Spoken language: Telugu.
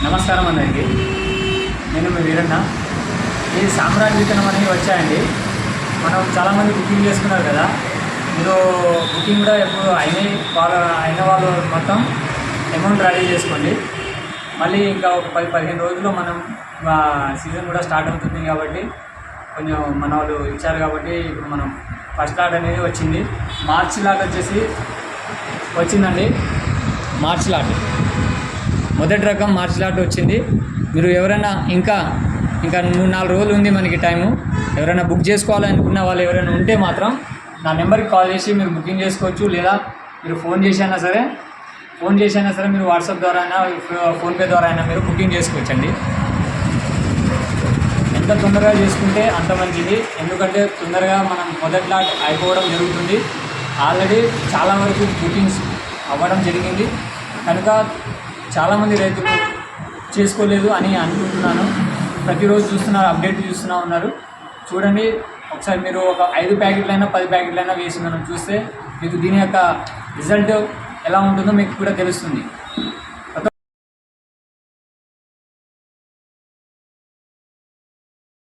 నమస్కారం అందరికీ. నేను మీ వీరన్న. ఇది సామ్రాట్ విత్తనం అనేవి వచ్చాయండి. మనం చాలామంది బుకింగ్ చేసుకున్నారు కదా, మీరు బుకింగ్ కూడా ఎప్పుడు అయిన వాళ్ళు మొత్తం అమౌంట్ రెడీ చేసుకోండి. మళ్ళీ ఇంకా ఒక 10-15 రోజుల్లో మనం సీజన్ కూడా స్టార్ట్ అవుతుంది కాబట్టి కొంచెం మన వాళ్ళు ఇచ్చారు కాబట్టి ఇప్పుడు మనం ఫస్ట్ లాట్ అనేది వచ్చింది. మార్చి లాట్ వచ్చేసి వచ్చిందండి. మార్చి లాట్ మొదటి రకం మార్చి లాట్ వచ్చింది. మీరు ఎవరైనా ఇంకా 3-4 రోజులు ఉంది మనకి టైము. ఎవరైనా బుక్ చేసుకోవాలనుకున్న వాళ్ళు ఎవరైనా ఉంటే మాత్రం నా నెంబర్కి కాల్ చేసి మీరు బుకింగ్ చేసుకోవచ్చు. లేదా మీరు ఫోన్ చేసైనా సరే మీరు వాట్సాప్ ద్వారా అయినా ఫోన్పే ద్వారా అయినా మీరు బుకింగ్ చేసుకోవచ్చండి. ఎంత తొందరగా చేసుకుంటే అంత మంచిది. ఎందుకంటే తొందరగా మనం మొదటి లాట్ అయిపోవడం జరుగుతుంది. ఆల్రెడీ చాలా వరకు బుకింగ్స్ అవ్వడం జరిగింది కనుక చాలామంది రైతులు చేసుకోలేదు అని అనుకుంటున్నాను. ప్రతిరోజు చూస్తున్నారు, అప్డేట్ చూస్తూ ఉన్నారు. చూడండి ఒకసారి మీరు ఒక 5 ప్యాకెట్లైనా 10 ప్యాకెట్లైనా వేసి మనం చూస్తే మీకు దీని యొక్క రిజల్ట్ ఎలా ఉంటుందో మీకు కూడా తెలుస్తుంది.